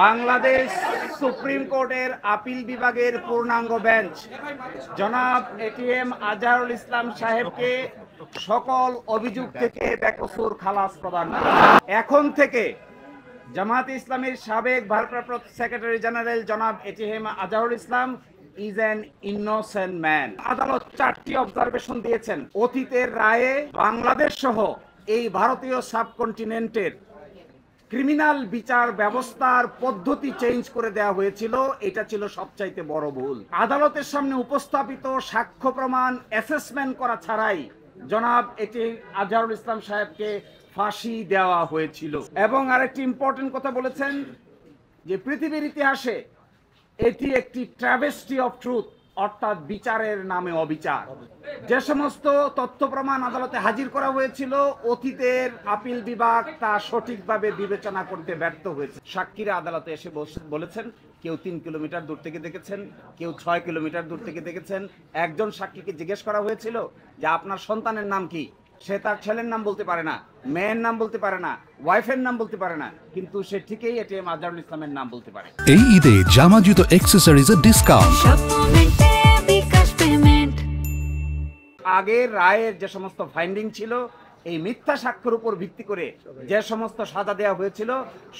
Bangladesh supreme কোর্টের appeal বিভাগের পূর্ণাঙ্গ বেঞ্চ জনাব এটিএম আজহারুল ইসলাম সাহেবকে সকল অভিযোগ থেকে বেকসুর খালাস প্রদান করে। এখন থেকে জামায়াতে ইসলামীর সাবেক ভারপ্রাপ্ত সেক্রেটারি জেনারেল জনাব ATM Azharul Islam is an innocent man. আদালত 4টি অবজারভেশন দিয়েছেন। অতীতের রায়ে বাংলাদেশ সহ এই ভারতীয় সাবকন্টিনেন্টের ক্রিমিনাল বিচার ব্যবস্থার পদ্ধতি চেঞ্জ করে দেওয়া হয়েছিল, এটা ছিল সবচাইতে বড় ভুল। আদালতের সামনে উপস্থাপিত সাক্ষ্য প্রমাণ অ্যাসেসমেন্ট করা ছাড়াই জনাব এটিএম আজহারুল ইসলাম সাহেবকে ফাঁসি দেওয়া হয়েছিল। এবং আরেকটি ইম্পর্টেন্ট কথা বলেছেন যে পৃথিবীর ইতিহাসে এটি একটি ট্র্যাভেস্টি অফ ট্রুথ, অর্থাৎ বিচারের নামে অবিচার। যে সমস্ত তথ্য প্রমাণ আদালতে হাজির করা হয়েছিল, অতীতের আপিল বিভাগ তা সঠিকভাবে বিবেচনা করতে ব্যর্থ হয়েছে। সাক্ষীরা আদালতে এসে বলেছেন কেউ 3 কিলোমিটার দূর থেকে দেখেছেন, কেউ 6 কিলোমিটার দূর থেকে দেখেছেন। একজন সাক্ষীকে জিজ্ঞেস করা হয়েছিল যে আপনার সন্তানের নাম কি, সে তার ছেলের নাম বলতে পারে না, মেয়ের নাম বলতে পারে না, ওয়াইফের নাম বলতে পারে না, কিন্তু সে ঠিকই এটিএম আজহারুল ইসলামের নাম বলতে পারে। এই ঈদে জামা জুতো অ্যাকসেসরিজের ডিসকাউন্ট। আগের রায়ের যে সমস্ত ফাইন্ডিং ছিল, এই মিথ্যা সাক্ষ্যের উপর ভিত্তি করে যে সমস্ত সাজা দেওয়া হয়েছিল,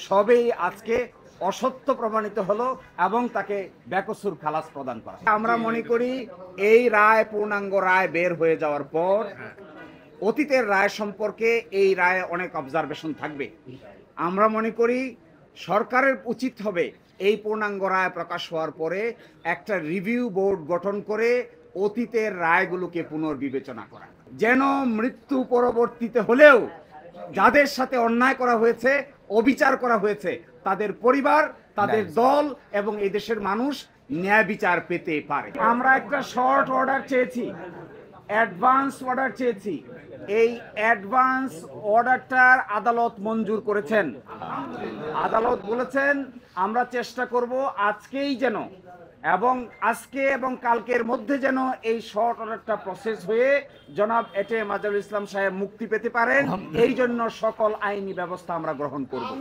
সবই আজকে অসত্য প্রমাণিত হলো এবং তাকে বেকসুর খালাস প্রদান করা। আমরা মনে করি এই রায়, পূর্ণাঙ্গ রায় বের হয়ে যাওয়ার পর অতীতের রায় সম্পর্কে এই রায়ে অনেক অবজারভেশন থাকবে। আমরা মনে করি সরকারের উচিত হবে এই পূর্ণাঙ্গ রায় প্রকাশ হওয়ার পরে একটা রিভিউ বোর্ড গঠন করে অতীতের রায়গুলোকে পুনর্বিবেচনা করা, যেন মৃত্যু পরবর্তীতে হলেও যাদের সাথে অন্যায় করা হয়েছে, অবিচার করা হয়েছে, তাদের পরিবার, তাদের দল এবং এই দেশের মানুষ ন্যায় বিচার পেতে পারে। আমরা একটা শর্ট অর্ডার চেয়েছি, অ্যাডভান্স অর্ডার চেয়েছি। এই অ্যাডভান্স অর্ডারটার আদালত মঞ্জুর করেছেন। আদালত বলেছেন আমরা চেষ্টা করব আজকেই যেন, এবং আজকে এবং কালকের মধ্যে যেন এই শর্ট অর্ডারটা প্রসেস হয়ে জনাব এটিএম আজহারুল ইসলাম সাহেব মুক্তি পেতে পারেন। এই জন্য সকল আইনি ব্যবস্থা আমরা গ্রহণ করব।